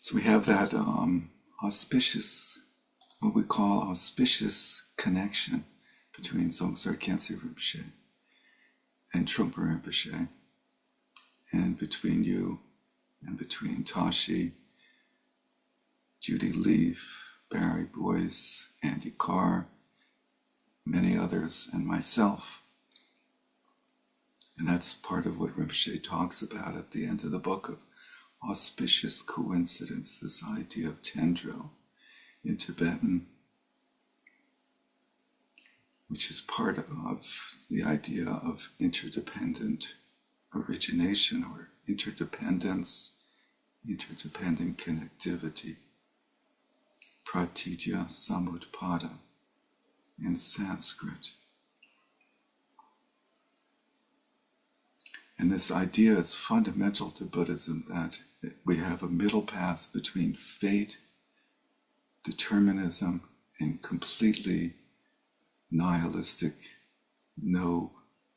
So we have that auspicious, what we call auspicious connection between Dzogchen Khyentse Rinpoche and Trungpa Rinpoche, and between you and between Tashi, Judy Leaf, Barry Boyce, Andy Carr, many others, and myself. And that's part of what Rinpoche talks about at the end of the book of auspicious coincidence, this idea of tendril in Tibetan, which is part of the idea of interdependent origination or interdependence, interdependent connectivity, pratitya samutpada in Sanskrit. And this idea is fundamental to Buddhism, that we have a middle path between fate, determinism, and completely nihilistic, no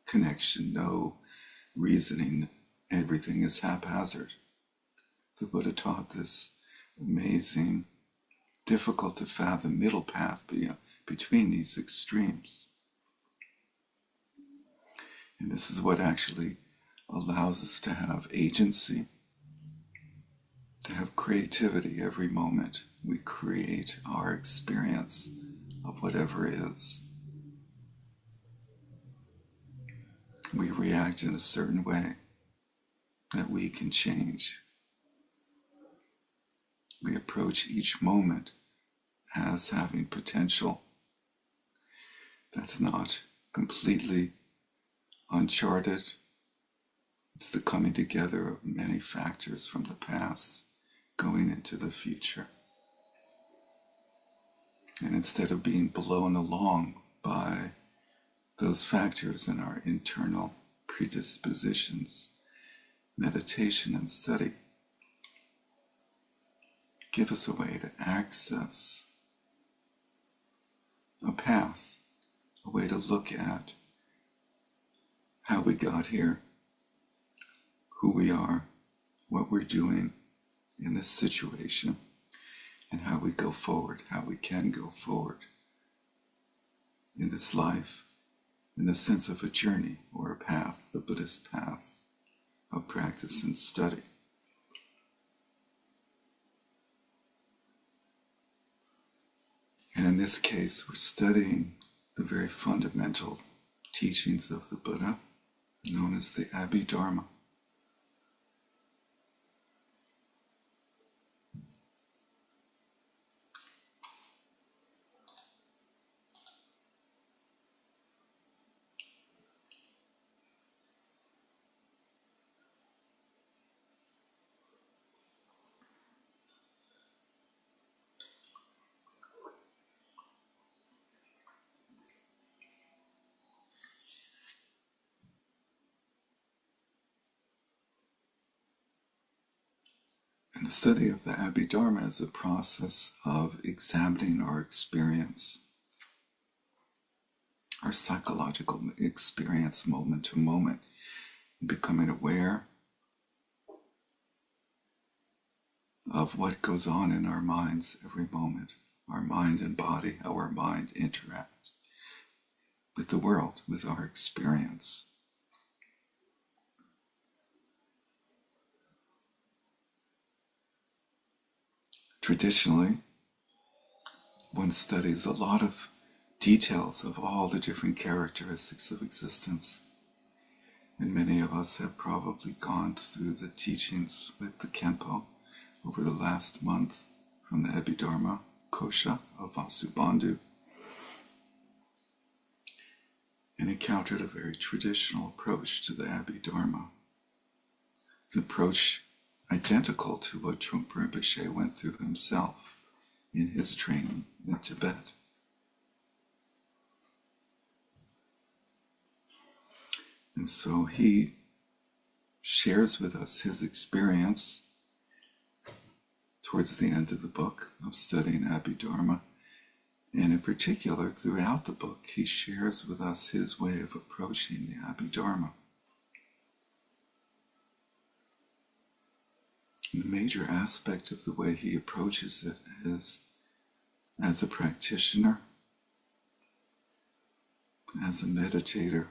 connection, no reasoning, everything is haphazard. The Buddha taught this amazing, difficult to fathom middle path between these extremes. And this is what actually allows us to have agency, to have creativity every moment. We create our experience of whatever is. We react in a certain way that we can change. We approach each moment as having potential that's not completely uncharted. It's the coming together of many factors from the past going into the future. And instead of being blown along by those factors in our internal predispositions, meditation and study give us a way to access a path, a way to look at how we got here, who we are, what we're doing in this situation, and how we go forward, how we can go forward in this life, in the sense of a journey or a path, the Buddhist path of practice and study. And in this case, we're studying the very fundamental teachings of the Buddha, known as the Abhidharma. And the study of the Abhidharma is a process of examining our experience, our psychological experience moment to moment, and becoming aware of what goes on in our minds every moment, our mind and body, how our mind interacts with the world, with our experience. Traditionally, one studies a lot of details of all the different characteristics of existence. And many of us have probably gone through the teachings with the Khenpo over the last month from the Abhidharma Kosha of Vasubandhu, and encountered a very traditional approach to the Abhidharma. An approach identical to what Trungpa Rinpoche went through himself in his training in Tibet. And so he shares with us his experience towards the end of the book of studying Abhidharma. And in particular, throughout the book, he shares with us his way of approaching the Abhidharma. The major aspect of the way he approaches it is as a practitioner, as a meditator,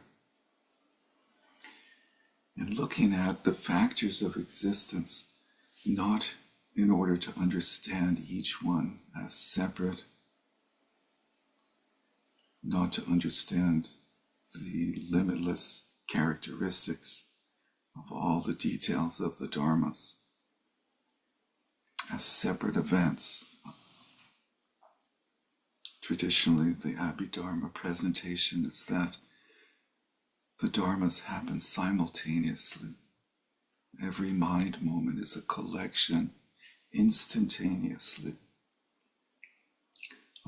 and looking at the factors of existence, not in order to understand each one as separate, not to understand the limitless characteristics of all the details of the dharmas as separate events. Traditionally, the Abhidharma presentation is that the dharmas happen simultaneously. Every mind moment is a collection instantaneously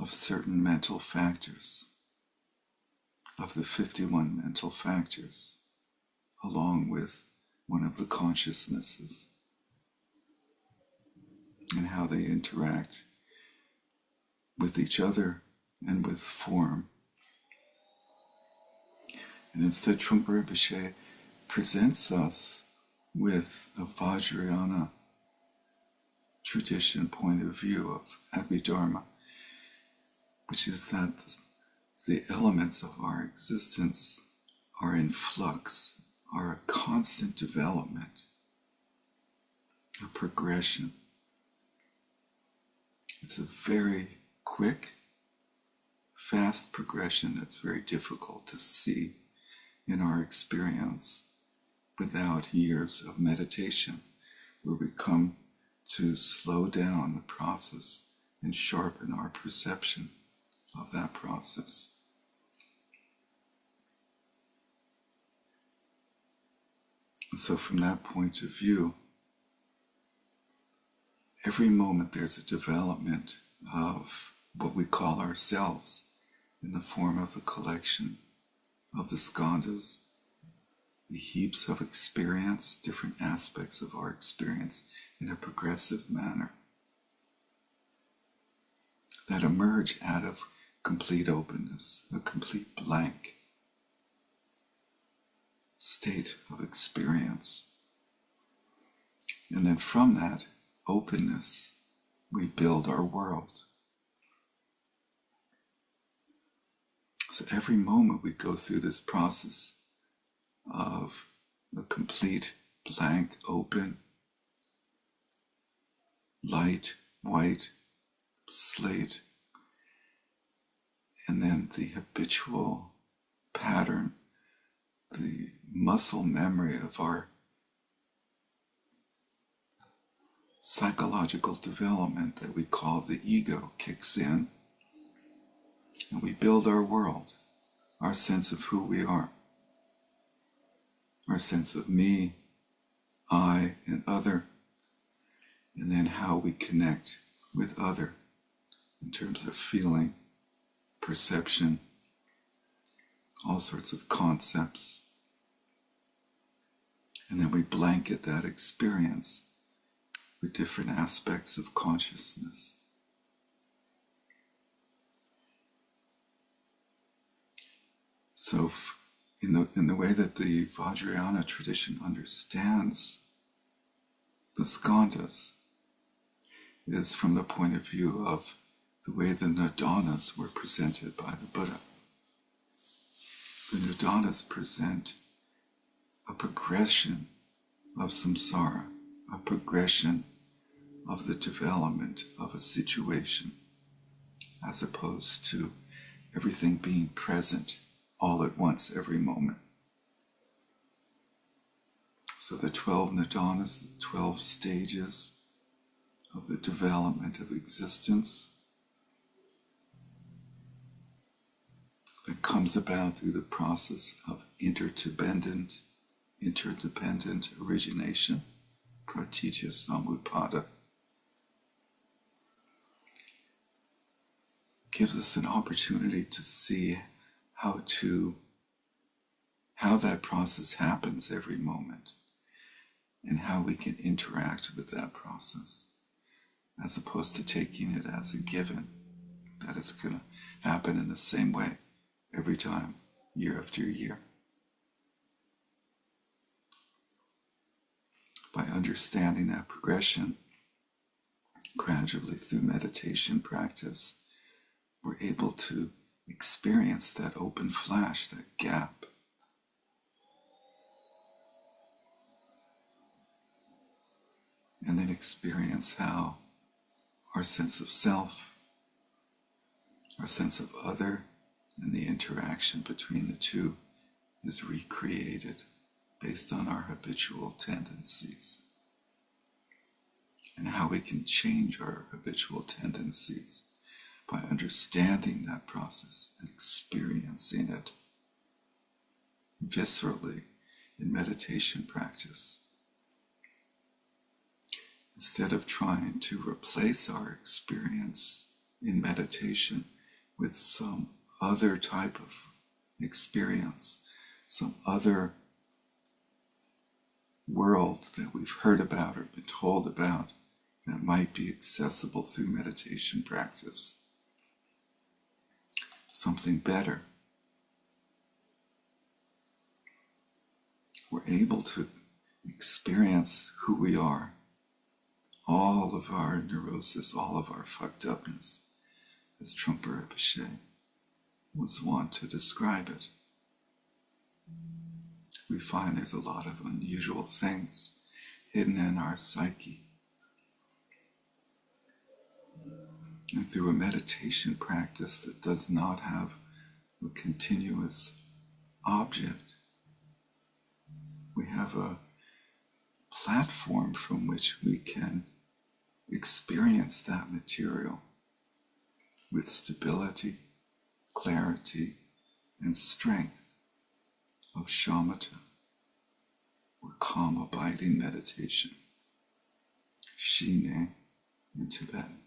of certain mental factors, of the 51 mental factors, along with one of the consciousnesses, and how they interact with each other and with form. And instead, Trungpa Rinpoche presents us with a Vajrayana tradition point of view of Abhidharma, which is that the elements of our existence are in flux, are a constant development, a progression. It's a very quick, fast progression that's very difficult to see in our experience without years of meditation, where we come to slow down the process and sharpen our perception of that process. And so from that point of view, every moment there's a development of what we call ourselves in the form of the collection of the skandhas, the heaps of experience, different aspects of our experience in a progressive manner that emerge out of complete openness, a complete blank state of experience. And then from that openness, we build our world. So every moment we go through this process of a complete blank, open, light, white slate, and then the habitual pattern, the muscle memory of our psychological development that we call the ego kicks in, and we build our world, our sense of who we are, our sense of me, I, and other, and then how we connect with other in terms of feeling, perception, all sorts of concepts. And then we blanket that experience with different aspects of consciousness. So in the way that the Vajrayana tradition understands the skandhas is from the point of view of the way the nidanas were presented by the Buddha. The nidanas present a progression of samsara, a progression of the development of a situation, as opposed to everything being present all at once every moment. So the 12 nidanas, the 12 stages of the development of existence that comes about through the process of interdependent origination, pratitya samutpada, gives us an opportunity to see how that process happens every moment and how we can interact with that process, as opposed to taking it as a given that it's going to happen in the same way every time, year after year. by understanding that progression, gradually through meditation practice, we're able to experience that open flash, that gap. And then experience how our sense of self, our sense of other, and the interaction between the two is recreated based on our habitual tendencies. And how we can change our habitual tendencies by understanding that process and experiencing it viscerally in meditation practice. Instead of trying to replace our experience in meditation with some other type of experience, some other world that we've heard about or been told about that might be accessible through meditation practice. Something better. We're able to experience who we are, all of our neurosis, all of our fucked upness, as Trungpa Rinpoche was wont to describe it. We find there's a lot of unusual things hidden in our psyche. And through a meditation practice that does not have a continuous object, we have a platform from which we can experience that material with stability, clarity, and strength of shamatha, or calm abiding meditation, shine in Tibetan.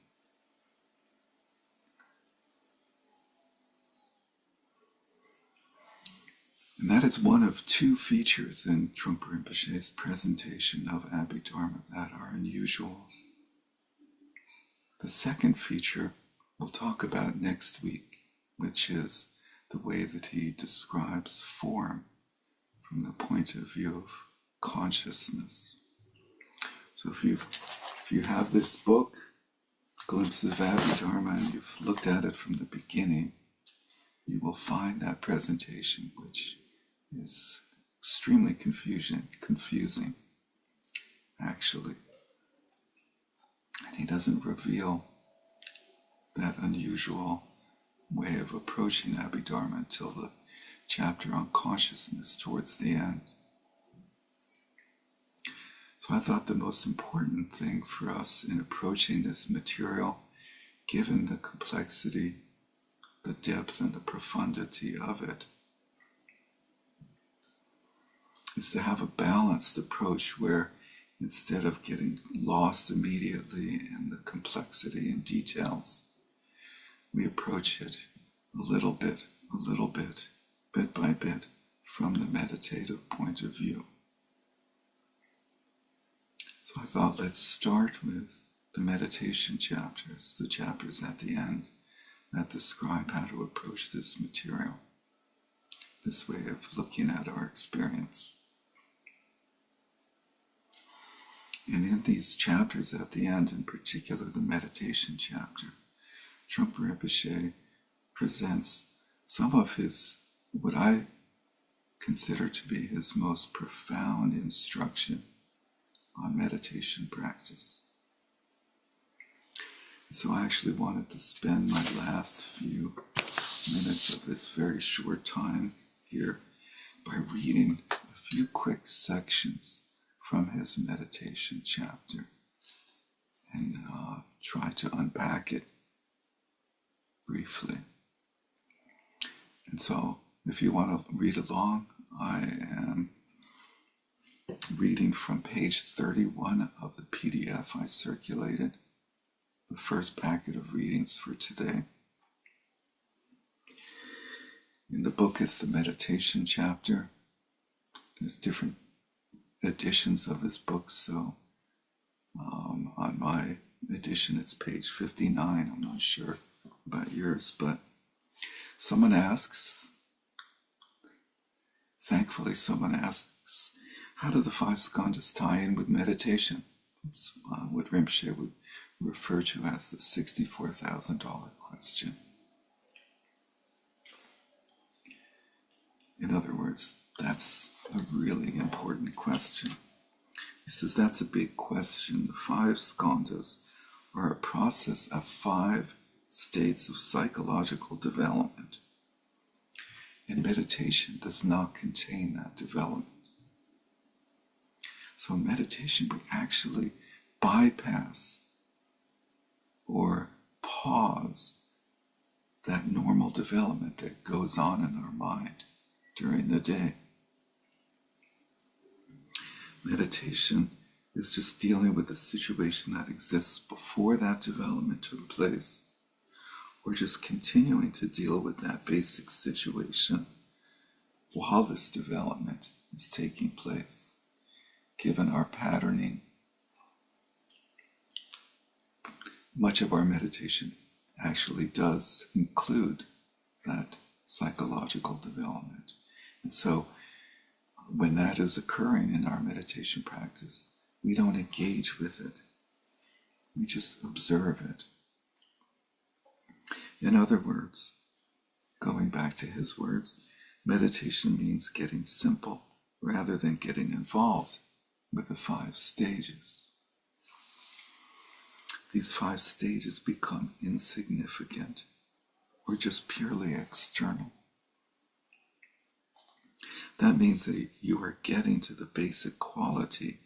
And that is one of two features in Trungpa Rinpoche's presentation of Abhidharma that are unusual. The second feature we'll talk about next week, which is the way that he describes form from the point of view of consciousness. So if you have this book, Glimpses of Abhidharma, and you've looked at it from the beginning, you will find that presentation, which is extremely confusing, actually. And he doesn't reveal that unusual way of approaching Abhidharma until the chapter on consciousness towards the end. So I thought the most important thing for us in approaching this material, given the complexity, the depth and the profundity of it, is to have a balanced approach where instead of getting lost immediately in the complexity and details, we approach it a little bit, bit by bit, from the meditative point of view. So I thought, let's start with the meditation chapters, the chapters at the end that describe how to approach this material, this way of looking at our experience. And in these chapters at the end, in particular the meditation chapter, Trungpa Rinpoche presents some of his, what I consider to be his most profound instruction on meditation practice. So I actually wanted to spend my last few minutes of this very short time here by reading a few quick sections from his meditation chapter and try to unpack it briefly. And so if you want to read along, I am reading from page 31 of the PDF I circulated, the first packet of readings for today. In the book, it's the meditation chapter. There's different editions of this book, so on my edition it's page 59. I'm not sure about yours, but someone asks, thankfully someone asks, How do the five skandhas tie in with meditation? It's what Rinpoche would refer to as the $64,000 question. In other words, that's a really important question. He says that's a big question. The five skandhas are a process of 5 states of psychological development. And meditation does not contain that development. So in meditation, we actually bypass or pause that normal development that goes on in our mind during the day. Meditation is just dealing with the situation that exists before that development took place, or just continuing to deal with that basic situation while this development is taking place. Given our patterning, much of our meditation actually does include that psychological development. And so when that is occurring in our meditation practice, we don't engage with it. We just observe it. In other words, going back to his words, meditation means getting simple rather than getting involved with the 5 stages. These 5 stages become insignificant or just purely external. That means that you are getting to the basic quality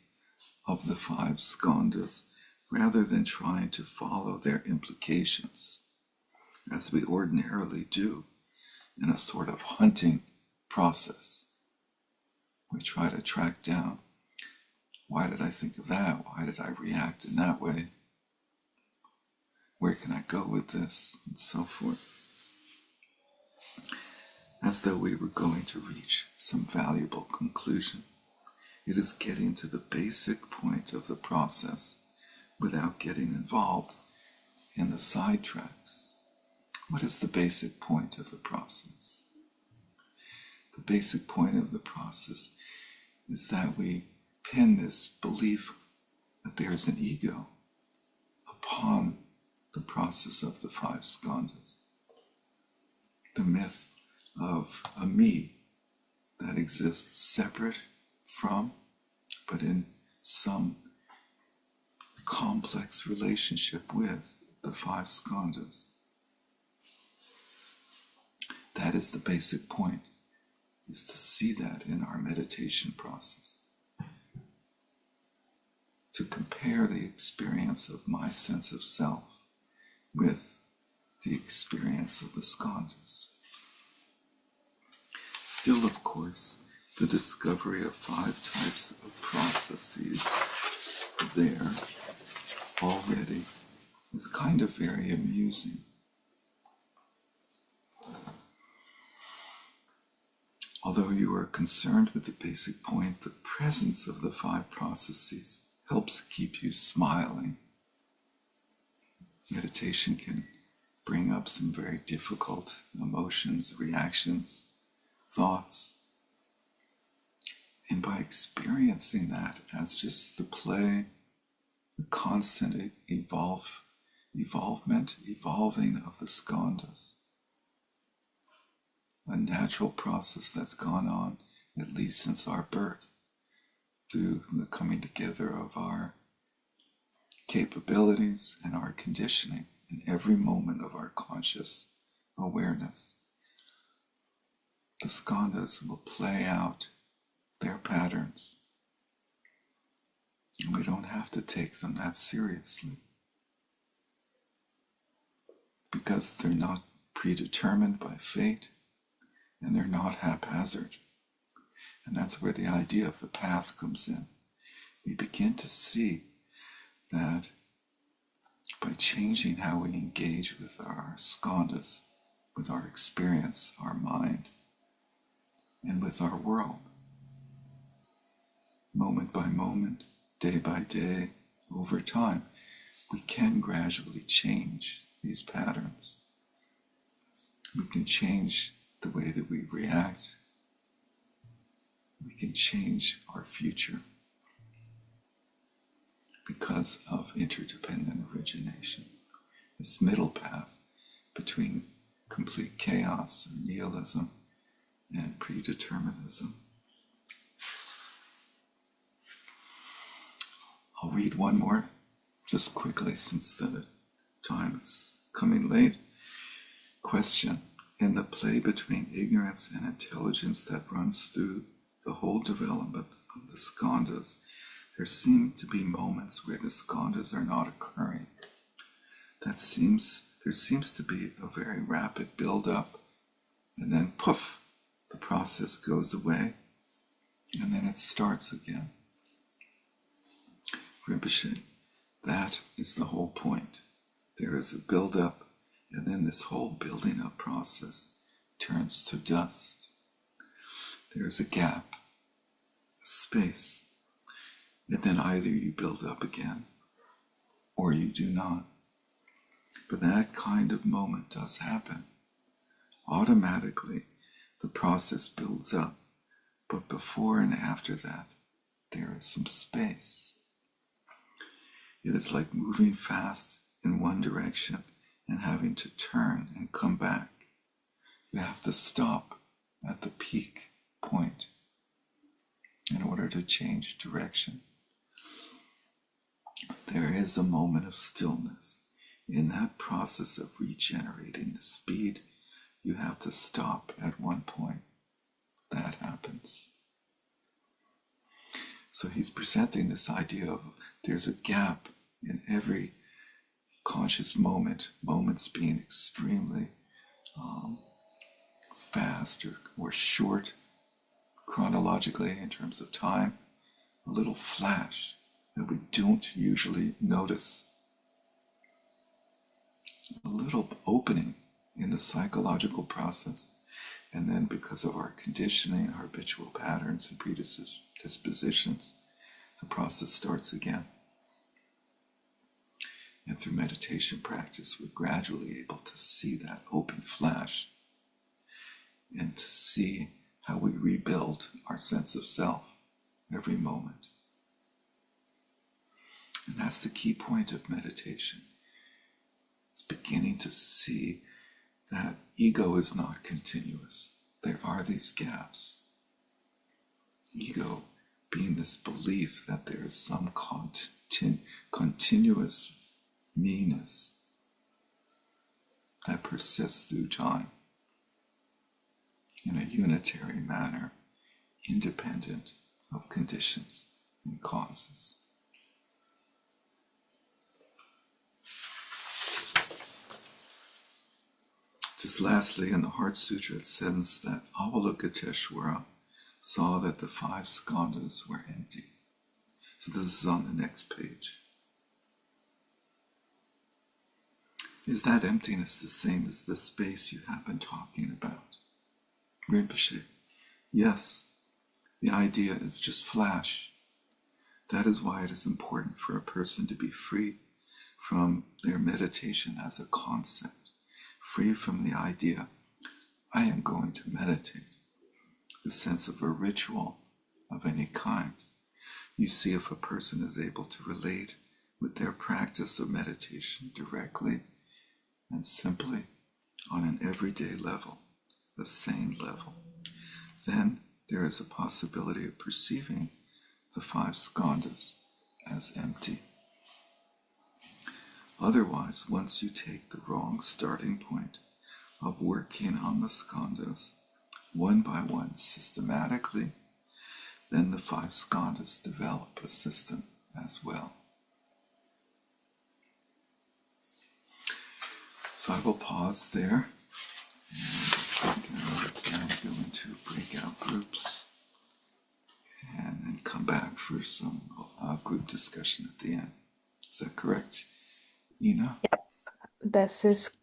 of the 5 skandhas rather than trying to follow their implications, as we ordinarily do in a sort of hunting process. We try to track down, why did I think of that? Why did I react in that way? Where can I go with this? And so forth. As though we were going to reach some valuable conclusion. It is getting to the basic point of the process without getting involved in the sidetracks. What is the basic point of the process? The basic point of the process is that we pin this belief that there is an ego upon the process of the 5 skandhas. The myth of a me that exists separate from, but in some complex relationship with the 5 skandhas. That is the basic point, is to see that in our meditation process. To compare the experience of my sense of self with the experience of the skandhas. Still, of course, the discovery of 5 types of processes there already is kind of very amusing. Although you are concerned with the basic point, the presence of the 5 processes helps keep you smiling. Meditation can bring up some very difficult emotions, reactions, thoughts. And by experiencing that as just the play, the constant evolving of the skandhas, a natural process that's gone on at least since our birth, through the coming together of our capabilities and our conditioning in every moment of our conscious awareness. The skandhas will play out their patterns, and we don't have to take them that seriously, because they're not predetermined by fate, and they're not haphazard. And that's where the idea of the path comes in. We begin to see that by changing how we engage with our skandhas, with our experience, our mind, and with our world, moment by moment, day by day, over time, we can gradually change these patterns. We can change the way that we react We can change our future because of interdependent origination. This middle path between complete chaos or nihilism and predeterminism. I'll read one more just quickly since the time is coming late. Question: in the play between ignorance and intelligence that runs through the whole development of the skandhas, there seem to be moments where the skandhas are not occurring. There seems to be a very rapid build-up, and then poof, the process goes away, and then it starts again. Rinpoche, that is the whole point. There is a build-up, and then this whole building up process turns to dust. There is a gap, a space, and then either you build up again or you do not. But that kind of moment does happen. Automatically, the process builds up, but before and after that, there is some space. It is like moving fast in one direction and having to turn and come back. You have to stop at the peak point in order to change direction. There is a moment of stillness. In that process of regenerating the speed, you have to stop at one point. That happens. So he's presenting this idea of there's a gap in every conscious moment, moments being extremely fast or short chronologically in terms of time, a little flash that we don't usually notice, a little opening in the psychological process, and then because of our conditioning, our habitual patterns and predispositions, the process starts again. And through meditation practice, we're gradually able to see that open flash and to see how we rebuild our sense of self every moment. And that's the key point of meditation. It's beginning to see that ego is not continuous. There are these gaps. Ego being this belief that there is some continuous meanness that persists through time in a unitary manner, independent of conditions and causes. Just lastly, in the Heart Sutra, it says that Avalokiteshvara saw that the 5 skandhas were empty. So this is on the next page. Is that emptiness the same as the space you have been talking about? Rinpoche: yes, the idea is just flash. That is why it is important for a person to be free from their meditation as a concept, free from the idea, I am going to meditate, the sense of a ritual of any kind. You see if a person is able to relate with their practice of meditation directly and simply on an everyday level, a sane level, then there is a possibility of perceiving the 5 skandhas as empty. Otherwise, once you take the wrong starting point of working on the skandhas one by one systematically, then the 5 skandhas develop a system as well. So I will pause there and go into breakout groups and then come back for some group discussion at the end. Is that correct, Ina? Yep,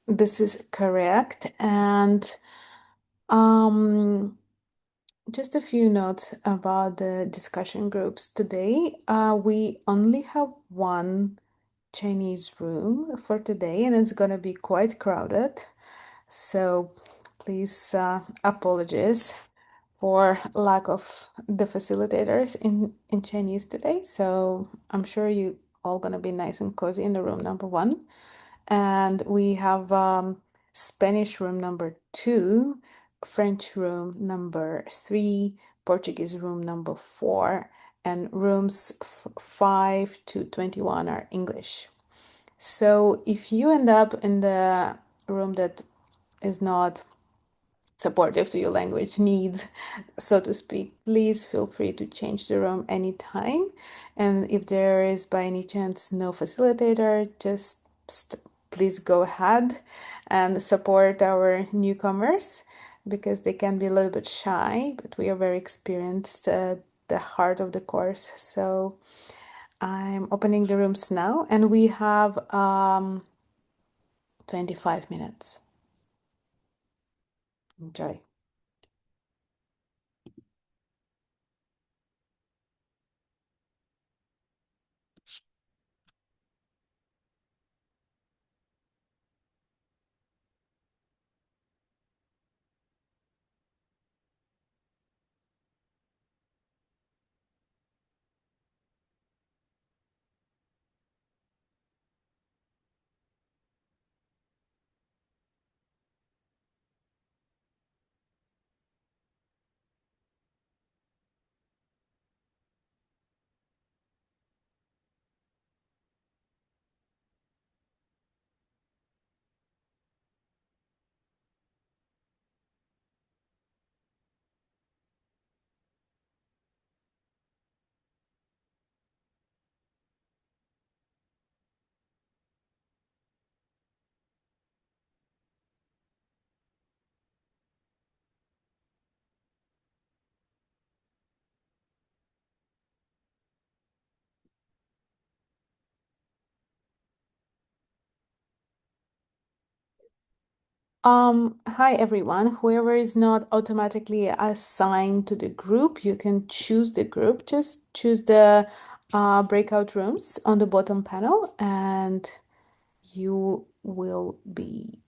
this is correct. And just a few notes about the discussion groups today. We only have one Chinese room for today, and it's gonna be quite crowded. So please apologize for lack of the facilitators in Chinese today. So I'm sure you all gonna be nice and cozy in the room number one. And we have Spanish room number two, French room number three, Portuguese room number four, and rooms 5 to 21 are English. So if you end up in the room that is not supportive to your language needs, so to speak, please feel free to change the room anytime. And if there is by any chance no facilitator, just please go ahead and support our newcomers because they can be a little bit shy, but we are very experienced at the heart of the course. So I'm opening the rooms now, and we have 25 minutes. Enjoy. Hi everyone. Whoever is not automatically assigned to the group, you can choose the group. Just choose the breakout rooms on the bottom panel, and you will be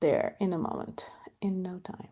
there in a moment, in no time.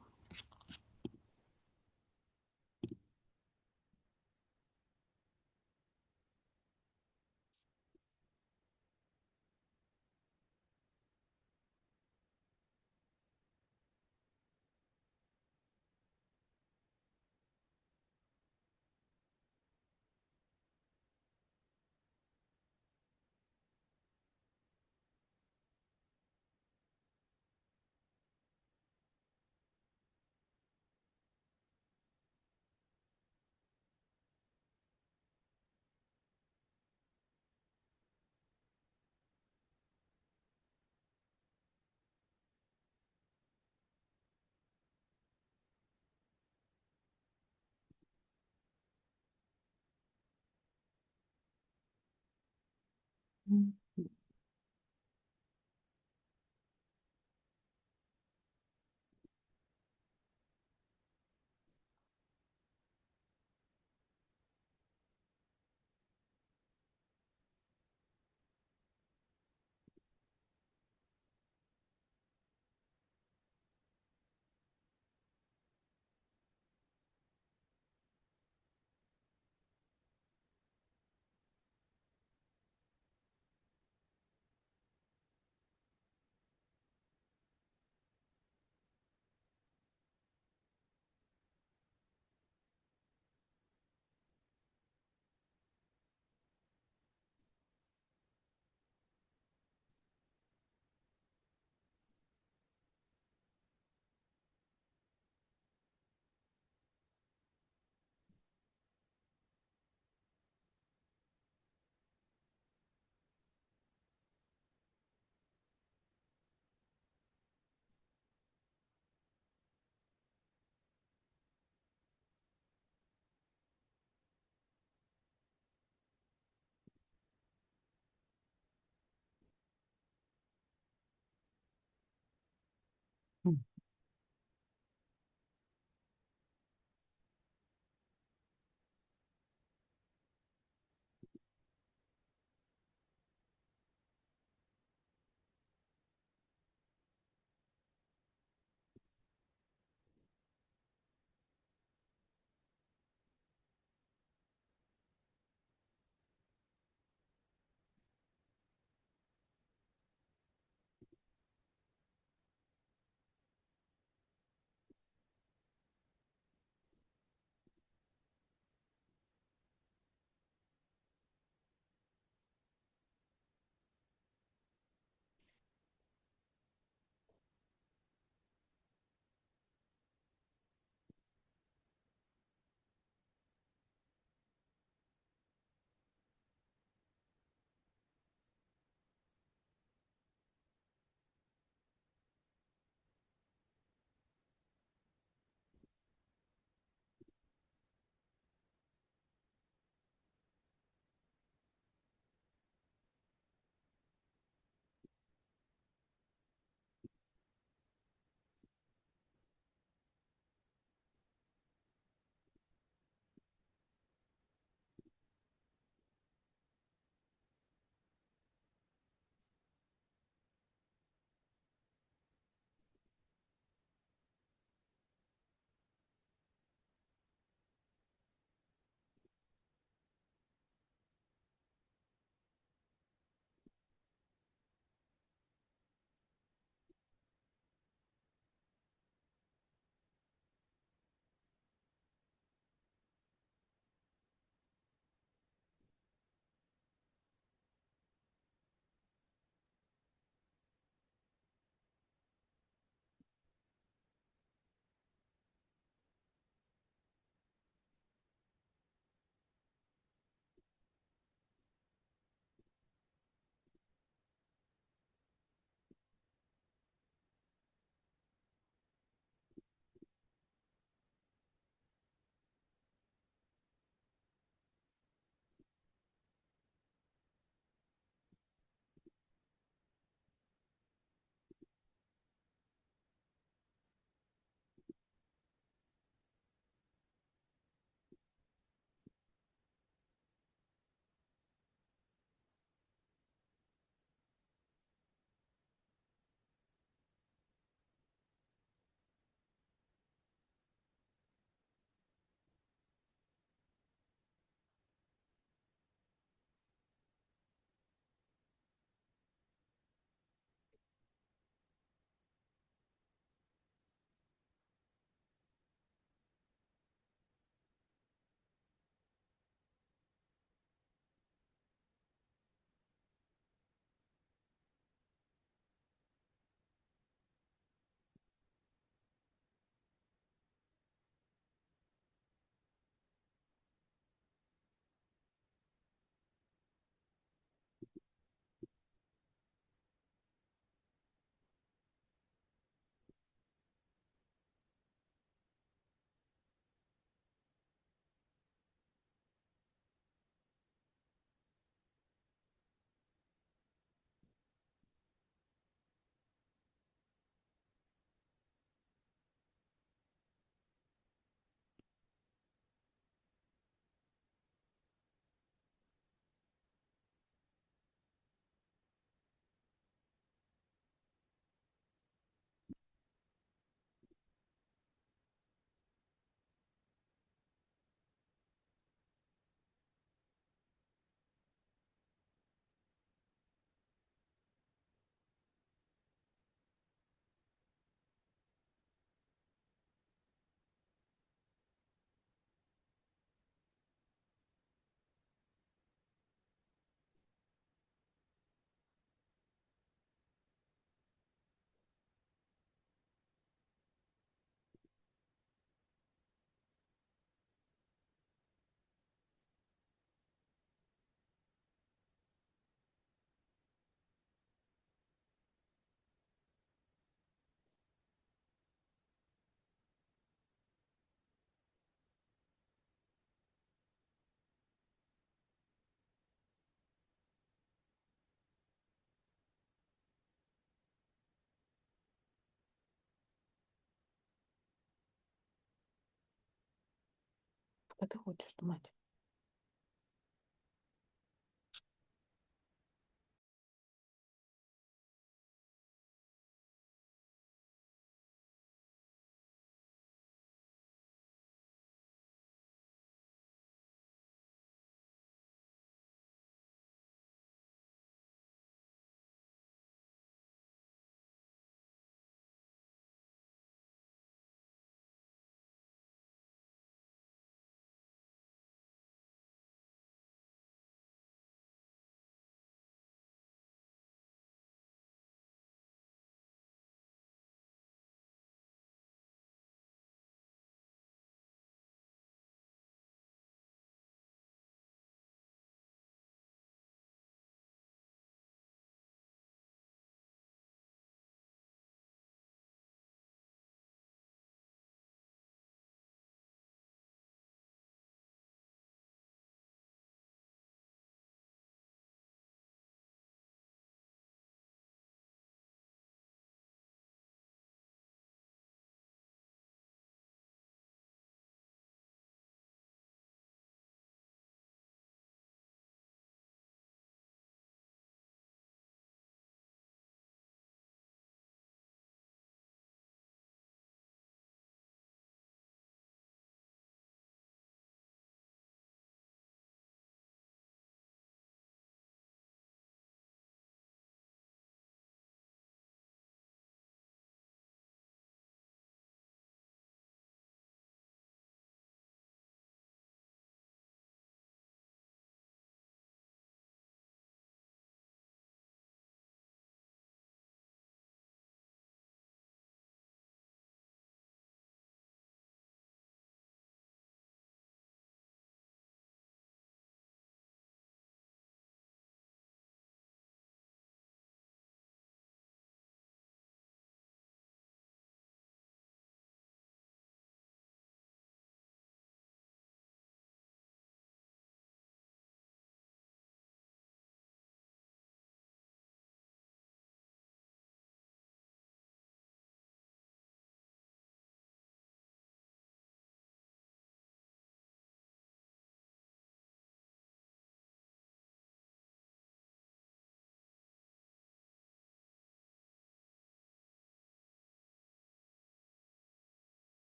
Пока ты хочешь думать.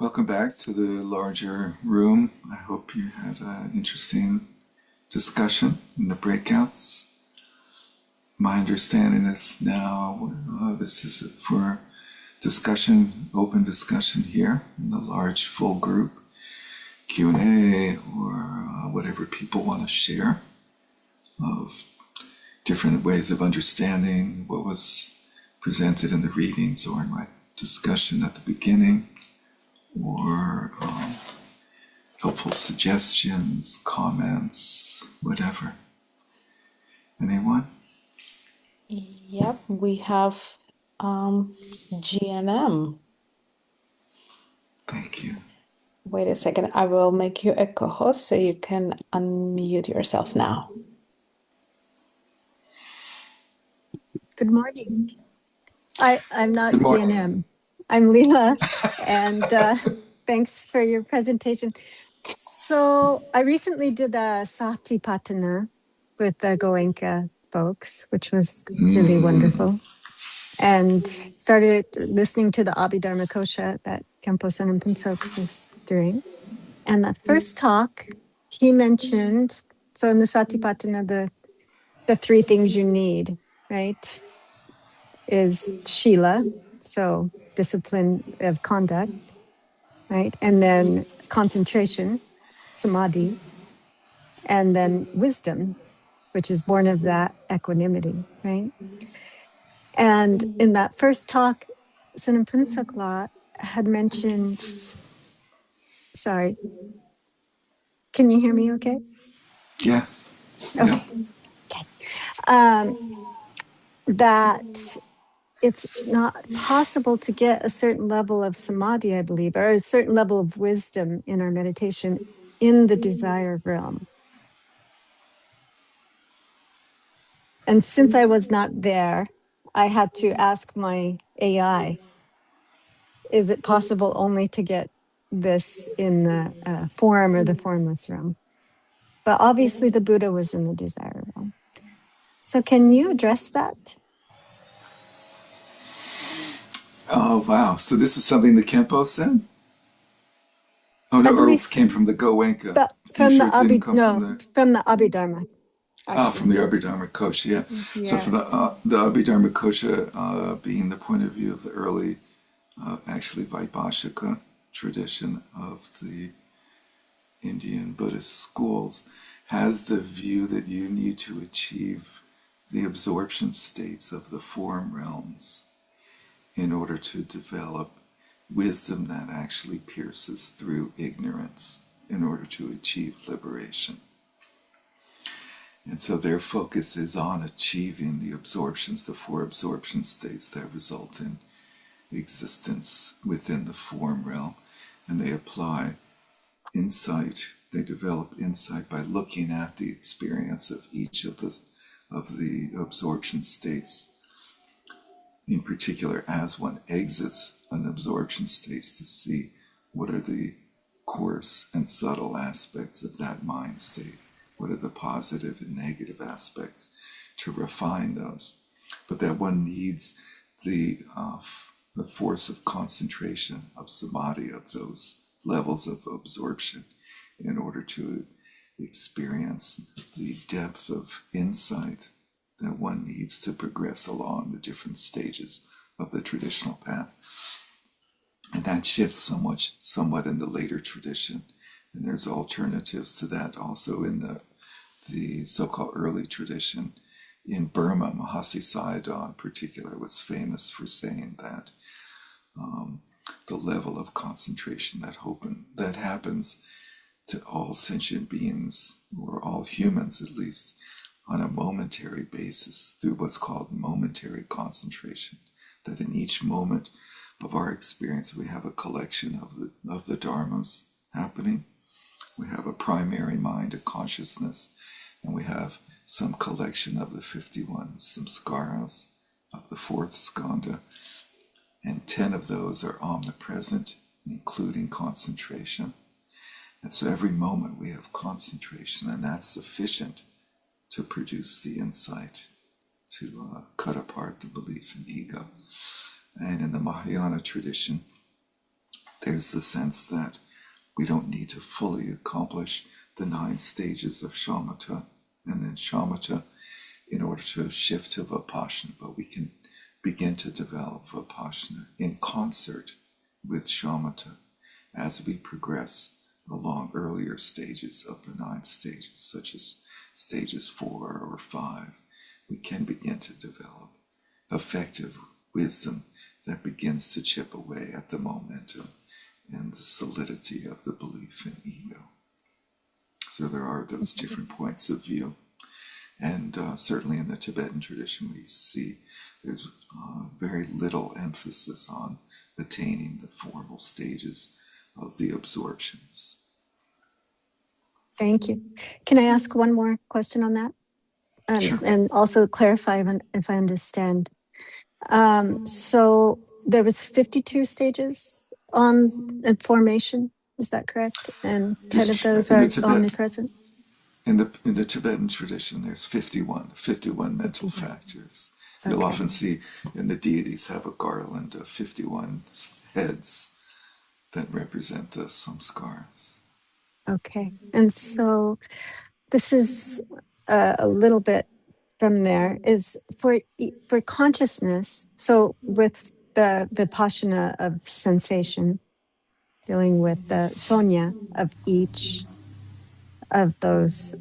Welcome back to the larger room. I hope you had an interesting discussion in the breakouts. My understanding is now this is for discussion, open discussion here in the large full group, Q&A or whatever people want to share of different ways of understanding what was presented in the readings or in my discussion at the beginning, or helpful suggestions, comments, whatever. Anyone? Yep, we have GNM. Thank you. Wait a second, I will make you a co-host so you can unmute yourself now. Good morning. I'm not Good morning. GNM. I'm Leela, and thanks for your presentation. So I recently did a Satipatthana with the Goenka folks, which was really wonderful, and started listening to the Abhidharma Kosha that Khenpo Sonam Phuntsok was doing. And the first talk, he mentioned, so in the Satipatthana, the three things you need, right, is Shila, so discipline of conduct, right? And then concentration, samadhi, and then wisdom, which is born of that equanimity, right? And in that first talk, Sonam Phuntsok had mentioned, sorry, can you hear me okay? Yeah. Okay. Okay. Um, that it's not possible to get a certain level of samadhi, I believe, or a certain level of wisdom in our meditation in the desire realm. And since I was not there, I had to ask my AI, is it possible only to get this in the form or the formless realm? But obviously the Buddha was in the desire realm. So can you address that? Oh, wow. So this is something the Khenpo said? Oh, I no, or believe came from the Goenka. You from the sure it didn't come from no, the... from the Abhidharma, Oh, from actually. the Abhidharma Kosha, yeah. So from Yes. the Abhidharma Kosha being the point of view of the early, actually Vaibhashika tradition of the Indian Buddhist schools, has the view that you need to achieve the absorption states of the form realms in order to develop wisdom that actually pierces through ignorance in order to achieve liberation. And so their focus is on achieving the absorptions, the four absorption states that result in existence within the form realm. And they apply insight. They develop insight by looking at the experience of each of the absorption states, in particular as one exits an absorption states, to see what are the coarse and subtle aspects of that mind state, what are the positive and negative aspects, to refine those. But that one needs the force of concentration, of samadhi, of those levels of absorption in order to experience the depth of insight that one needs to progress along the different stages of the traditional path. And that shifts somewhat in the later tradition. And there's alternatives to that also in the so-called early tradition. In Burma, Mahasi Sayadaw in particular was famous for saying that the level of concentration that happens to all sentient beings, or all humans at least, on a momentary basis through what's called momentary concentration. That in each moment of our experience, we have a collection of the dharmas happening. We have a primary mind, a consciousness, and we have some collection of the 51 samskaras of the fourth skandha, and 10 of those are omnipresent, including concentration. And so every moment we have concentration, and that's sufficient to produce the insight, to cut apart the belief in ego. And in the Mahayana tradition, there's the sense that we don't need to fully accomplish the 9 stages of shamatha and then shamatha in order to shift to vipassana, but we can begin to develop vipassana in concert with shamatha as we progress along earlier stages of the 9 stages, such as stages 4 or 5. We can begin to develop effective wisdom that begins to chip away at the momentum and the solidity of the belief in ego. So there are those different points of view. And certainly in the Tibetan tradition, we see there's very little emphasis on attaining the formal stages of the absorptions. Thank you. Can I ask one more question on that? Sure. And also clarify if I understand. So there was 52 stages on formation. Is that correct? And 10 of those are omnipresent? In the Tibetan tradition, there's 51 mental 51. factors. Okay. You'll often see in the deities have a garland of 51 heads that represent the samskaras. Okay. And so this is a little bit from there is for consciousness. So with the vipassana of sensation, dealing with the sonya of each of those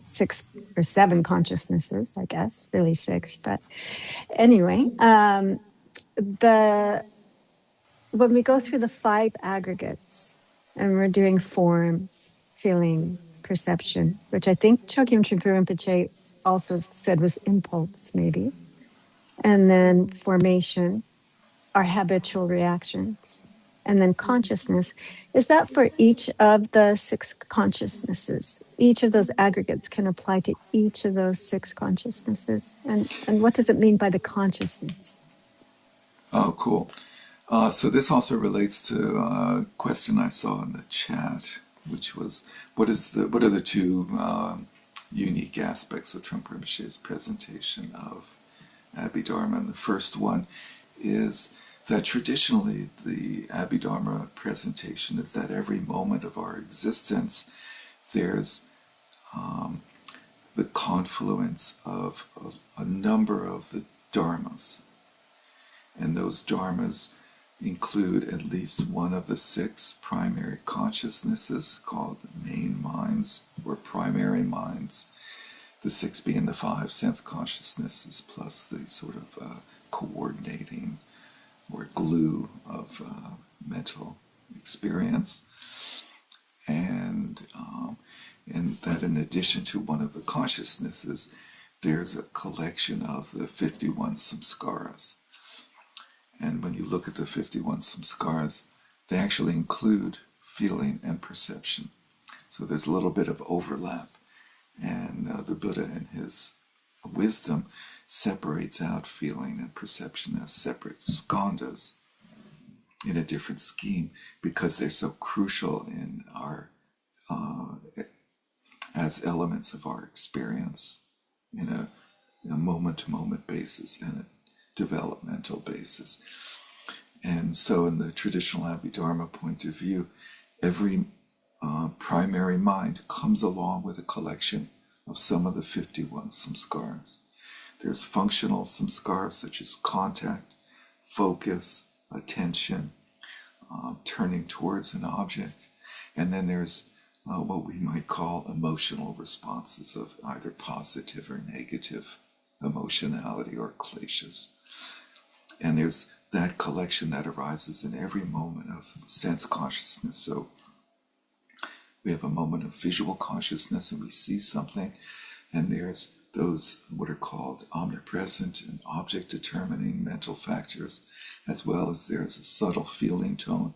6 or 7 consciousnesses, I guess, really 6. But anyway, the when we go through the 5 aggregates and we're doing form, feeling, perception, which I think Chogyam Trungpa Rinpoche also said was impulse, maybe, and then formation, our habitual reactions, and then consciousness. Is that for each of the 6 consciousnesses? Each of those aggregates can apply to each of those 6 consciousnesses. And what does it mean by the consciousness? Oh, cool. So this also relates to a question I saw in the chat, which was, what are the 2 unique aspects of Trungpa Rinpoche's presentation of Abhidharma? And the first one is that traditionally the Abhidharma presentation is that every moment of our existence there's the confluence of a number of the dharmas. And those dharmas include at least one of the 6 primary consciousnesses called main minds or primary minds, the 6 being the 5 sense consciousnesses plus the sort of coordinating or glue of mental experience. And that in addition to one of the consciousnesses, there's a collection of the 51 samskaras. And when you look at the 51 samskaras, they actually include feeling and perception. So there's a little bit of overlap. And the Buddha in his wisdom separates out feeling and perception as separate skandhas in a different scheme because they're so crucial in our as elements of our experience in a moment-to-moment basis and a developmental basis. And so in the traditional Abhidharma point of view, every primary mind comes along with a collection of some of the 51 samskaras. There's functional samskaras such as contact, focus, attention, turning towards an object. And then there's what we might call emotional responses of either positive or negative emotionality or kleshas. And there's that collection that arises in every moment of sense consciousness. So we have a moment of visual consciousness and we see something, and there's those what are called omnipresent and object determining mental factors, as well as there's a subtle feeling tone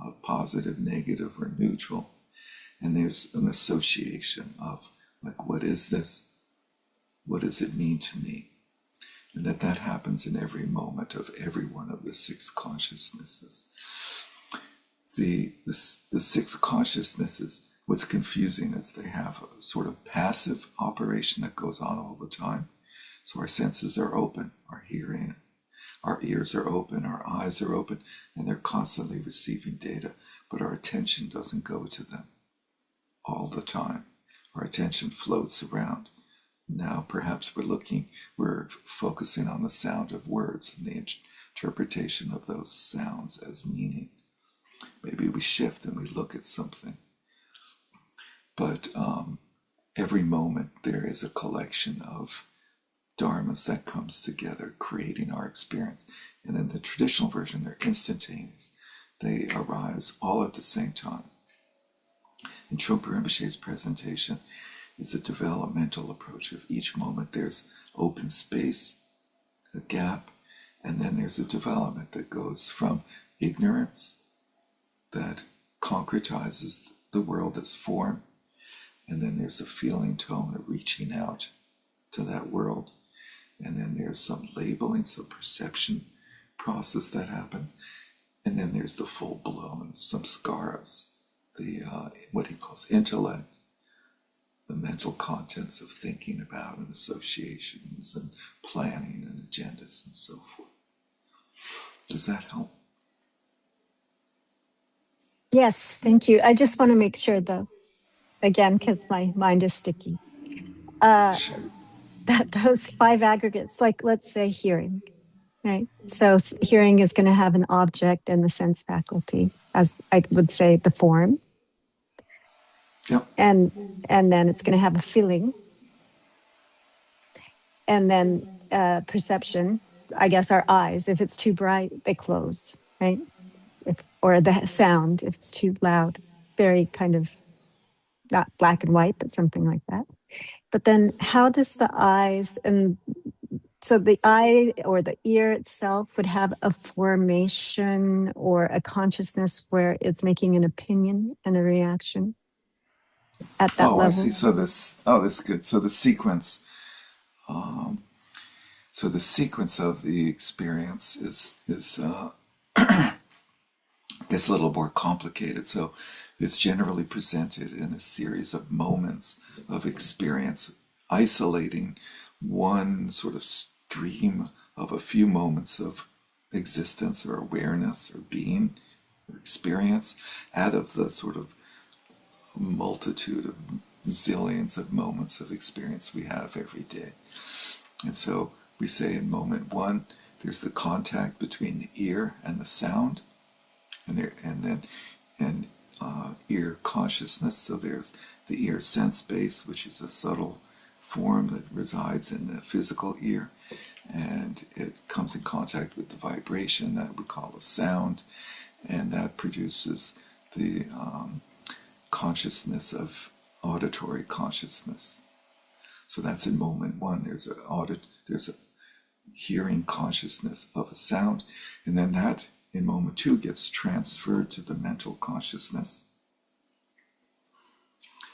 of positive, negative, or neutral. And there's an association of, like, what is this? What does it mean to me? And that happens in every moment of every one of the 6 consciousnesses. The 6 consciousnesses, what's confusing is they have a sort of passive operation that goes on all the time. So our senses are open, our hearing, Our ears are open, our eyes are open, and they're constantly receiving data, but our attention doesn't go to them all the time. Our attention floats around. Now perhaps we're focusing on the sound of words and the interpretation of those sounds as meaning. Maybe we shift and we look at something. But every moment there is a collection of dharmas that comes together, creating our experience. And in the traditional version, they're instantaneous. They arise all at the same time. In Trungpa Rinpoche's presentation is a developmental approach of each moment. There's open space, a gap, and then there's a development that goes from ignorance that concretizes the world as form, and then there's a feeling tone, a reaching out to that world, and then there's some labeling, some perception process that happens, and then there's the full-blown samskaras, the what he calls intellect, the mental contents of thinking about and associations and planning and agendas and so forth. Does that help? Yes, thank you. I just want to make sure, though, again, because my mind is sticky, Sure. that those 5 aggregates, like let's say hearing, right? So hearing is going to have an object and the sense faculty, as I would say, the form. Yep. And then it's going to have a feeling. And then perception, I guess our eyes, if it's too bright, they close, right? Or the sound, if it's too loud, very kind of not black and white, but something like that. But then how does the eyes, and so the eye or the ear itself would have a formation or a consciousness where it's making an opinion and a reaction at that Oh, I level? see. So that's good. So the sequence, of the experience is gets a little more complicated. So it's generally presented in a series of moments of experience, isolating one sort of stream of a few moments of existence or awareness or being or experience out of the sort of multitude of zillions of moments of experience we have every day. And so we say in moment 1, there's the contact between the ear and the sound, and ear consciousness. So there's the ear sense base, which is a subtle form that resides in the physical ear, and it comes in contact with the vibration that we call a sound, and that produces the consciousness of auditory consciousness. So that's in moment 1. There's a hearing consciousness of a sound, and then that in moment 2 gets transferred to the mental consciousness.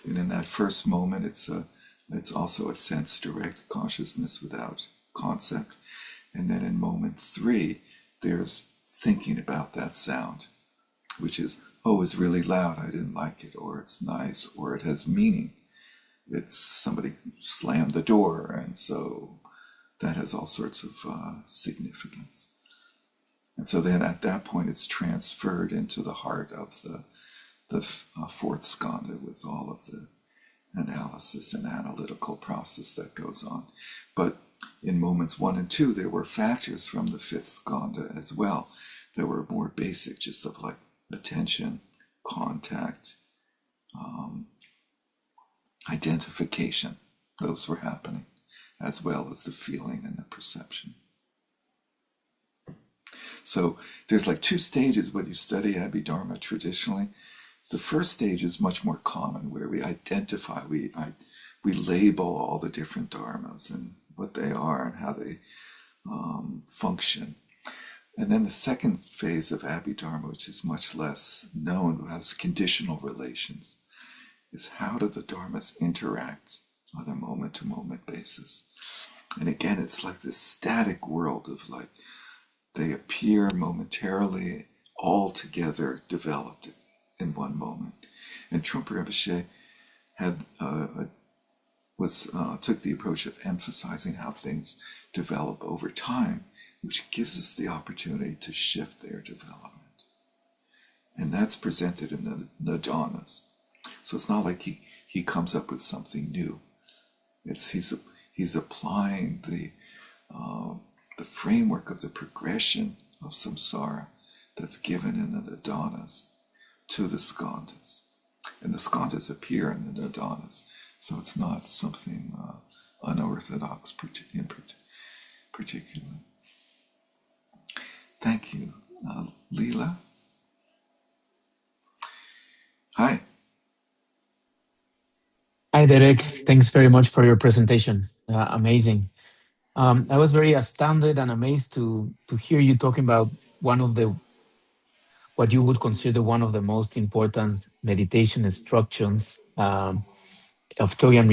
And in that first moment, it's also a sense direct consciousness without concept. And then in moment 3, there's thinking about that sound, which is, oh, it's really loud, I didn't like it, or it's nice, or it has meaning. It's somebody slammed the door, and so that has all sorts of significance. And so then at that point, it's transferred into the heart of the fourth skandha with all of the analysis and analytical process that goes on. But in moments 1 and 2, there were factors from the fifth skandha as well that were more basic, just of like attention, contact, identification. Those were happening, as well as the feeling and the perception. So there's like 2 stages when you study Abhidharma traditionally. The first stage is much more common, where we identify, we label all the different dharmas and what they are and how they function. And then the second phase of Abhidharma, which is much less known, has conditional relations, is how do the dharmas interact on a moment-to-moment basis. And again, it's like this static world of like, they appear momentarily, all together developed in one moment. And Trungpa Rinpoche had took the approach of emphasizing how things develop over time, which gives us the opportunity to shift their development. And that's presented in the nidanas. So it's not like he comes up with something new. He's applying the framework of the progression of samsara that's given in the nidanas to the skandhas. And the skandhas appear in the nidanas. So it's not something unorthodox in particular. Thank you. Leela? Hi. Hi, Derek. Thanks very much for your presentation. Amazing. I was very astounded and amazed to hear you talking about one of the what you would consider one of the most important meditation instructions of Chogyam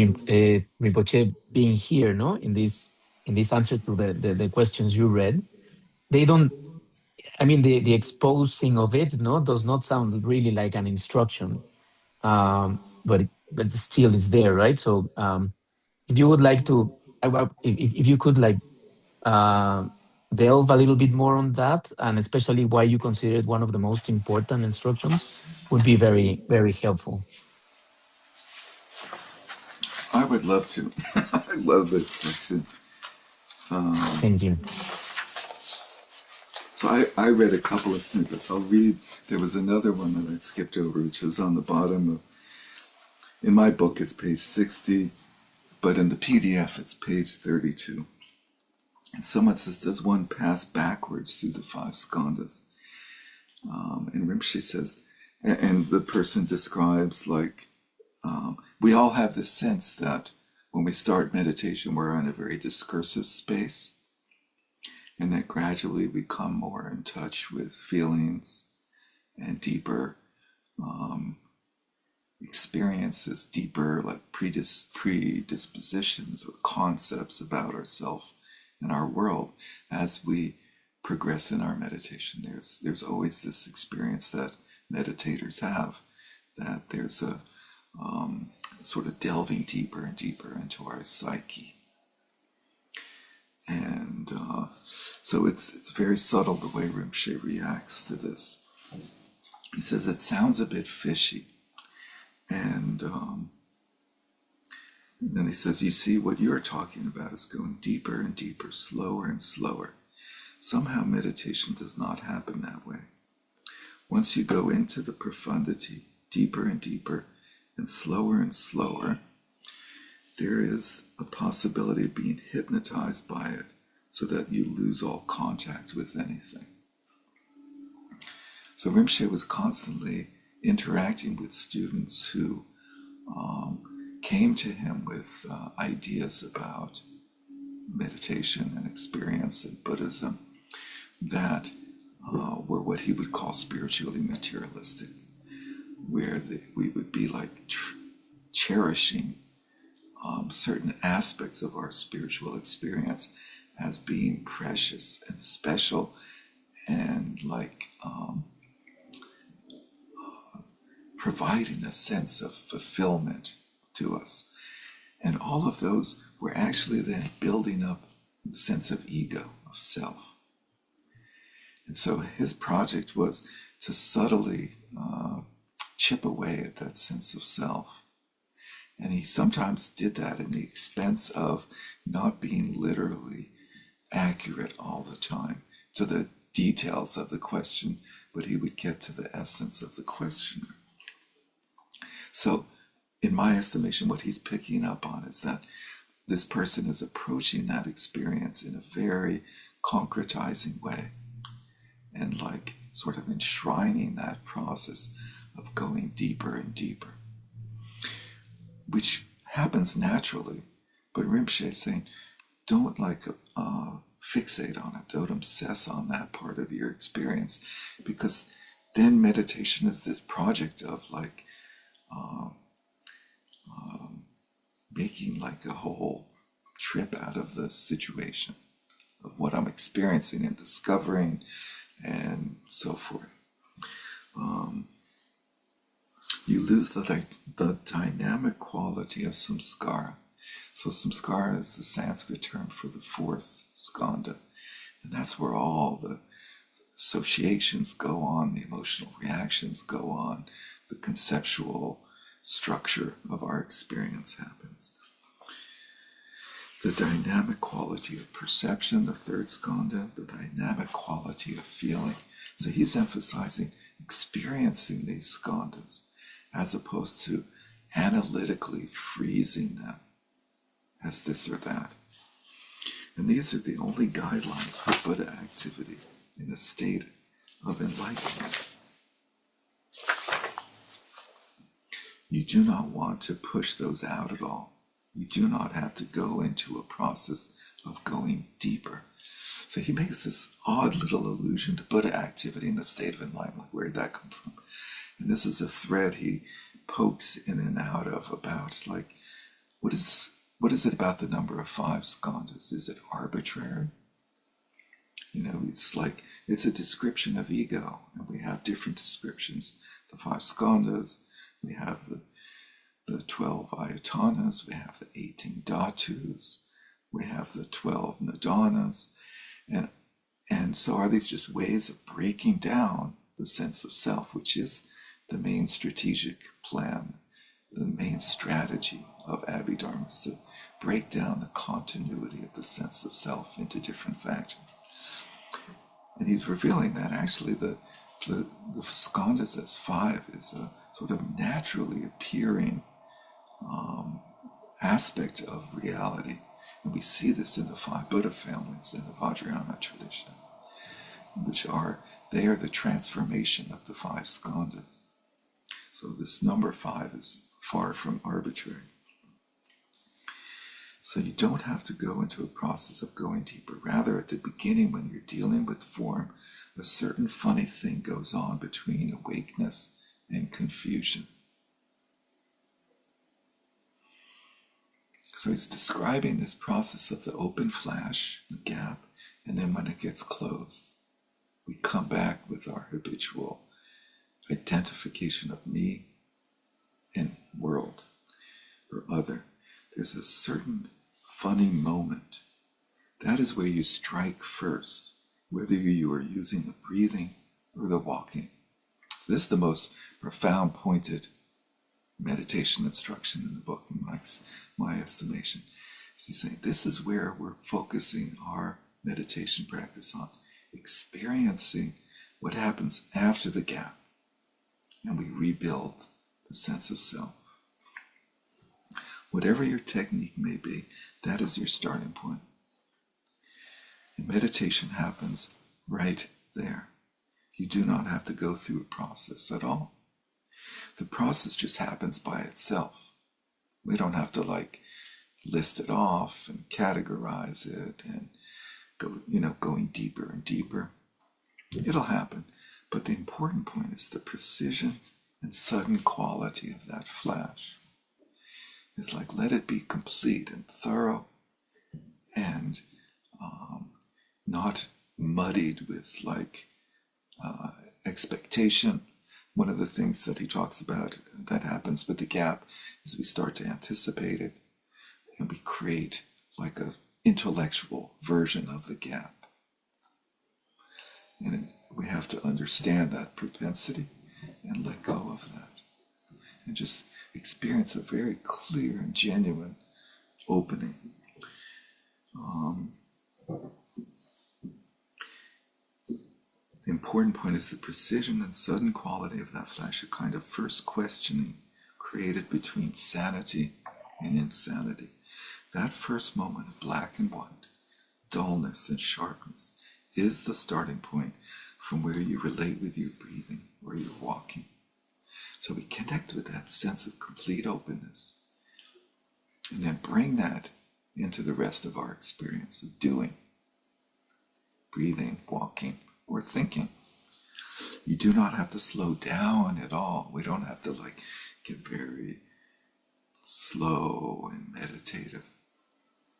Rinpoche being here, no, in this answer to the questions you read. They don't. I mean, the exposing of it, no, does not sound really like an instruction, but still is there, right? So. If you would like to, if you could like uh, delve a little bit more on that, and especially why you consider it one of the most important instructions, would be very, very helpful. I would love to. I love this section. Thank you. So I read a couple of snippets. I'll read. There was another one that I skipped over, which is on the bottom of, in my book it's page 60, but in the PDF it's page 32. And someone says, does one pass backwards through the 5 skandhas? And Rinpoche says, and the person describes like, we all have this sense that when we start meditation, we're in a very discursive space, and that gradually we come more in touch with feelings and deeper experiences, deeper like predispositions or concepts about ourselves and our world as we progress in our meditation. There's always this experience that meditators have, that there's a sort of delving deeper and deeper into our psyche. And so it's very subtle the way Rinpoche reacts to this. He says it sounds a bit fishy. And then he says, you see, what you're talking about is going deeper and deeper, slower and slower. Somehow meditation does not happen that way. Once you go into the profundity, deeper and deeper, and slower, there is a possibility of being hypnotized by it so that you lose all contact with anything. So Rinpoche was constantly interacting with students who came to him with ideas about meditation and experience in Buddhism that were what he would call spiritually materialistic, where we would be like cherishing certain aspects of our spiritual experience as being precious and special and like providing a sense of fulfillment to us. And all of those were actually then building up a sense of ego, of self. And so his project was to subtly chip away at that sense of self. And he sometimes did that at the expense of not being literally accurate all the time to the details of the question, but he would get to the essence of the questioner. So, in my estimation, what he's picking up on is that this person is approaching that experience in a very concretizing way and like sort of enshrining that process of going deeper and deeper, which happens naturally. But Rinpoche is saying, don't like fixate on it, don't obsess on that part of your experience, because then meditation is this project of like making like a whole trip out of the situation of what I'm experiencing and discovering and so forth. You lose the dynamic quality of samskara. So samskara is the Sanskrit term for the 4th skandha. And that's where all the associations go on, the emotional reactions go on, the conceptual structure of our experience happens. The dynamic quality of perception, the third skandha, the dynamic quality of feeling. So he's emphasizing experiencing these skandhas as opposed to analytically freezing them as this or that. And these are the only guidelines for Buddha activity in a state of enlightenment. You do not want to push those out at all. You do not have to go into a process of going deeper. So he makes this odd little allusion to Buddha activity in the state of enlightenment. Where did that come from? And this is a thread he pokes in and out of about, like, what is it about the number of 5 skandhas? Is it arbitrary? It's a description of ego, and we have different descriptions. The 5 skandhas, we have the 12 ayatanas, we have the 18 dhatus, we have the 12 nidanas, and so are these just ways of breaking down the sense of self, which is the main strategic plan, the main strategy of Abhidharma, is to break down the continuity of the sense of self into different factions. And he's revealing that actually the skandhas as 5 is a sort of naturally appearing aspect of reality. And we see this in the 5 Buddha families in the Vajrayana tradition, they are the transformation of the 5 skandhas. So this number 5 is far from arbitrary. So you don't have to go into a process of going deeper. Rather, at the beginning, when you're dealing with form, a certain funny thing goes on between awakeness and confusion. So he's describing this process of the open flash, the gap, and then when it gets closed, we come back with our habitual identification of me and world or other. There's a certain funny moment. That is where you strike first, whether you are using the breathing or the walking. This is the most profound, pointed meditation instruction in the book, in my estimation. He's saying this is where we're focusing our meditation practice on, experiencing what happens after the gap, and we rebuild the sense of self. Whatever your technique may be, that is your starting point. And meditation happens right there. You do not have to go through a process at all. The process just happens by itself. We don't have to list it off and categorize it and going deeper and deeper. It'll happen. But the important point is the precision and sudden quality of that flash. It's let it be complete and thorough and not muddied with expectation. One of the things that he talks about that happens with the gap is we start to anticipate it and we create an intellectual version of the gap. And we have to understand that propensity and let go of that. And just experience a very clear and genuine opening. The important point is the precision and sudden quality of that flash, a kind of first questioning created between sanity and insanity. That first moment of black and white, dullness and sharpness, is the starting point from where you relate with your breathing or your walking. So we connect with that sense of complete openness and then bring that into the rest of our experience of doing, breathing, walking, or thinking. You do not have to slow down at all. We don't have to get very slow and meditative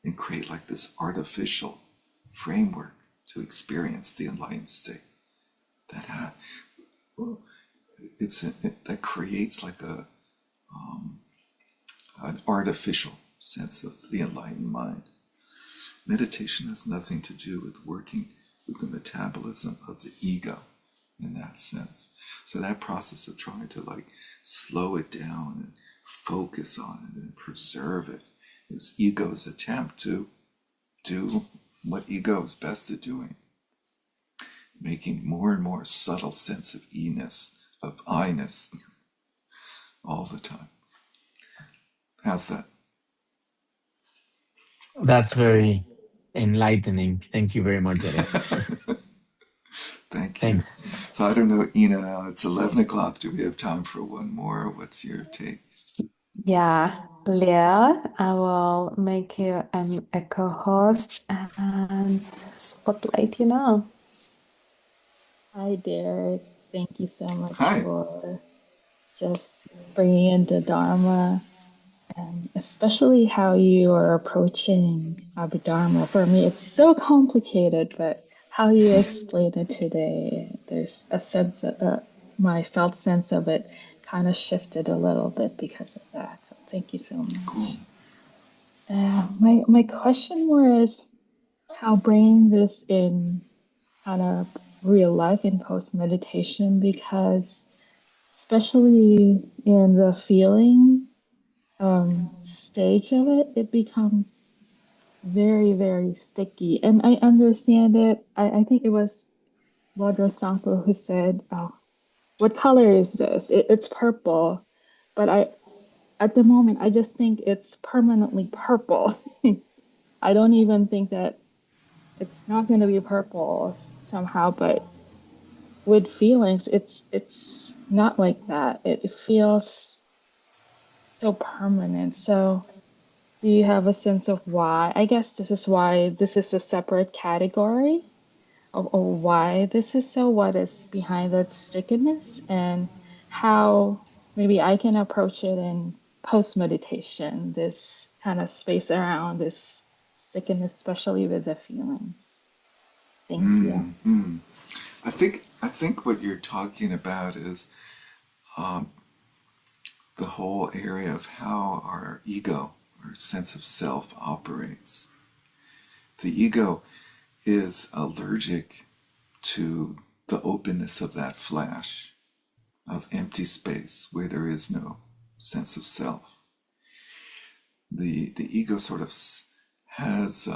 and create this artificial framework to experience the enlightened state. That creates an artificial sense of the enlightened mind. Meditation has nothing to do with working with the metabolism of the ego in that sense. So that process of trying to like slow it down and focus on it and preserve it is ego's attempt to do what ego is best at doing, making more and more subtle sense of e-ness, of I-ness all the time. How's that? That's very enlightening. Thank you very much, Derek. Thank you. Thanks. So I don't know, Ina, it's 11 o'clock. Do we have time for one more? What's your take? Yeah, Leah, I will make you a co-host and spotlight you now. Hi, Derek. Thank you so much Hi. for just bringing in the Dharma and especially how you are approaching Abhidharma. For me, it's so complicated, but how you explain it today, there's a sense of my felt sense of it kind of shifted a little bit because of that. So thank you so Cool. much. My question was how bringing this in kind of real life in post meditation, because especially in the feeling stage of it, it becomes very, very sticky. And I understand it. I think it was Lodro Sampo who said, "Oh, what color is this? It's purple." But at the moment, I just think it's permanently purple. I don't even think that it's not going to be purple somehow, but with feelings, it's not like that. It feels so permanent. So do you have a sense of why? I guess this is why this is a separate category of why this is so, what is behind that stickiness, and how maybe I can approach it in post meditation, this kind of space around this stickiness, especially with the feelings. Thank you. I think what you're talking about is the whole area of how our ego, our sense of self, operates. The ego is allergic to the openness of that flash of empty space where there is no sense of self. The ego sort of has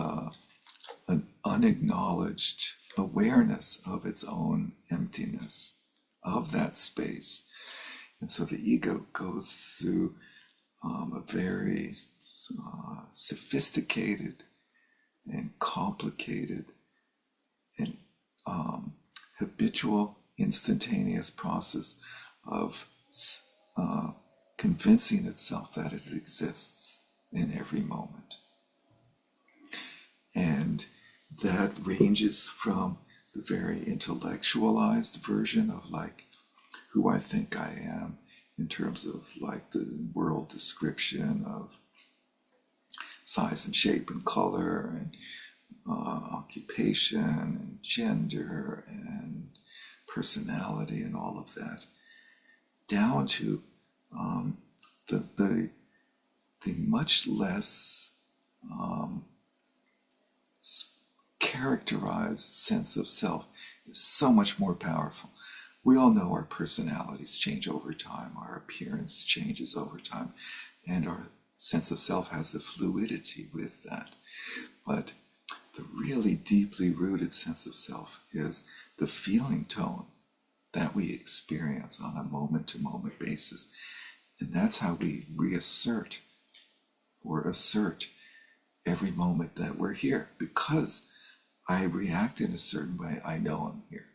an unacknowledged awareness of its own emptiness, of that space. And so the ego goes through a very sophisticated and complicated and habitual, instantaneous process of convincing itself that it exists in every moment. And that ranges from the very intellectualized version of like who I think I am in terms of like the world description of size and shape and color and occupation and gender and personality and all of that, down to the much less characterized sense of self is so much more powerful. We all know our personalities change over time, our appearance changes over time, and our sense of self has the fluidity with that. But the really deeply rooted sense of self is the feeling tone that we experience on a moment-to-moment basis. And that's how we reassert or assert every moment that we're here. Because I react in a certain way, I know I'm here.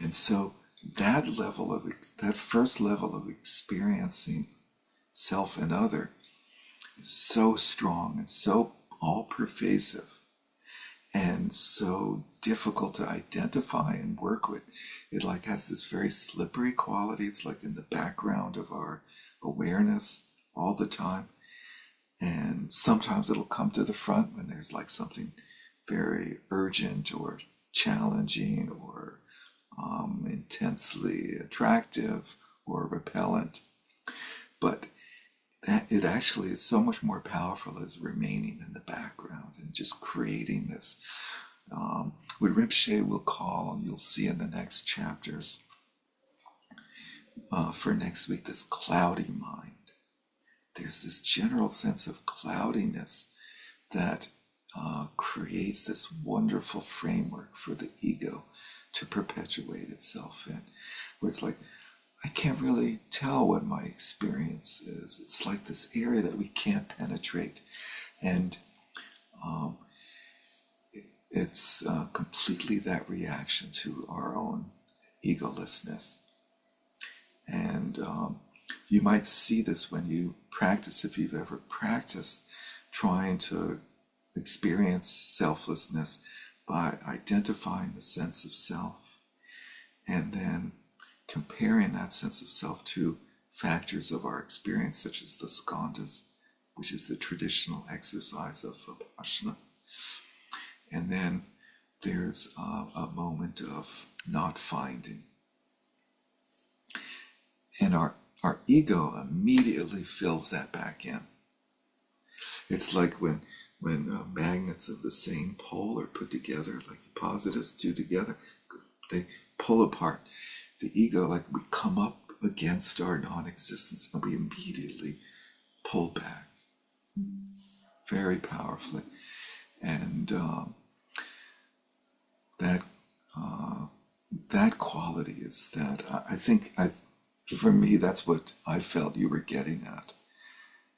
And so that first level of experiencing self and other is so strong and so all-pervasive and so difficult to identify and work with. It like has this very slippery quality. It's like in the background of our awareness all the time. And sometimes it'll come to the front when there's like something very urgent or challenging or intensely attractive or repellent. But it actually is so much more powerful as remaining in the background and just creating this what Rinpoche will call, you'll see in the next chapters for next week, this cloudy mind. There's this general sense of cloudiness that creates this wonderful framework for the ego to perpetuate itself in, where it's like, I can't really tell what my experience is. It's like this area that we can't penetrate. And it's completely that reaction to our own egolessness. And you might see this when you practice, if you've ever practiced trying to experience selflessness by identifying the sense of self and then comparing that sense of self to factors of our experience, such as the skandhas, which is the traditional exercise of Vipassana. And then there's a moment of not finding. And our ego immediately fills that back in. It's like when magnets of the same pole are put together, like positives two together, they pull apart. The ego, like we come up against our non-existence and we immediately pull back very powerfully. And that quality is that I think for me, that's what I felt you were getting at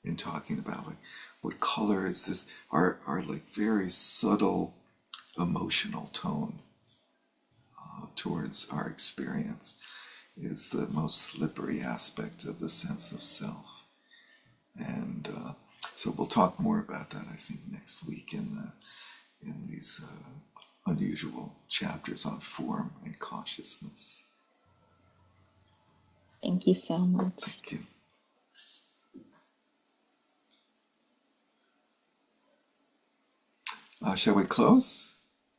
in talking about, like, what color is this? Our like very subtle emotional tone towards our experience is the most slippery aspect of the sense of self. And so we'll talk more about that, I think, next week in these unusual chapters on form and consciousness. Thank you so much. Thank you. Shall we close?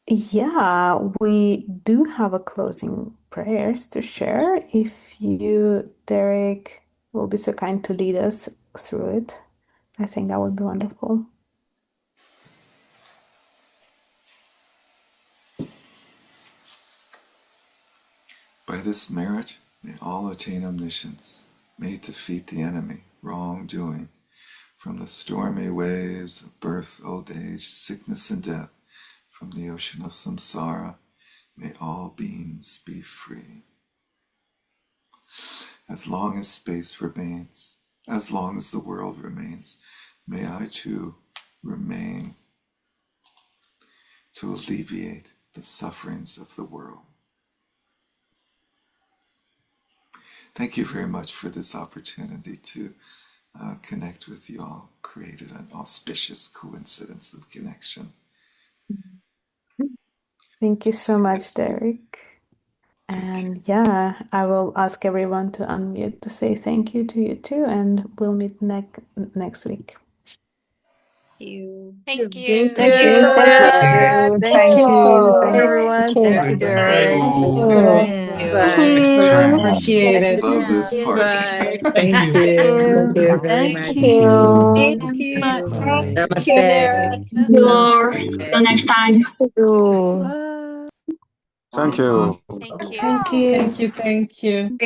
Yeah, we do have a closing prayers to share. If you, Derek, will be so kind to lead us through it, I think that would be wonderful. By this merit, may all attain omniscience, may defeat the enemy, wrongdoing, from the stormy waves of birth, old age, sickness, and death, from the ocean of samsara, may all beings be free. As long as space remains, as long as the world remains, may I too remain to alleviate the sufferings of the world. Thank you very much for this opportunity to connect with you all, created an auspicious coincidence of connection. Thank you so much, Derek. And yeah, I will ask everyone to unmute to say thank you to you too, and we'll meet next week. Thank you. Thank you so much. Thank you, everyone. Thank you, Derek. Bye. Bye. Appreciate it. Love this part. Thank you. Thank you very much. Thank you. Thank you. Bye. Namaste. See you next time. Bye. Thank you. Thank you. Thank you. Thank you. Thank you.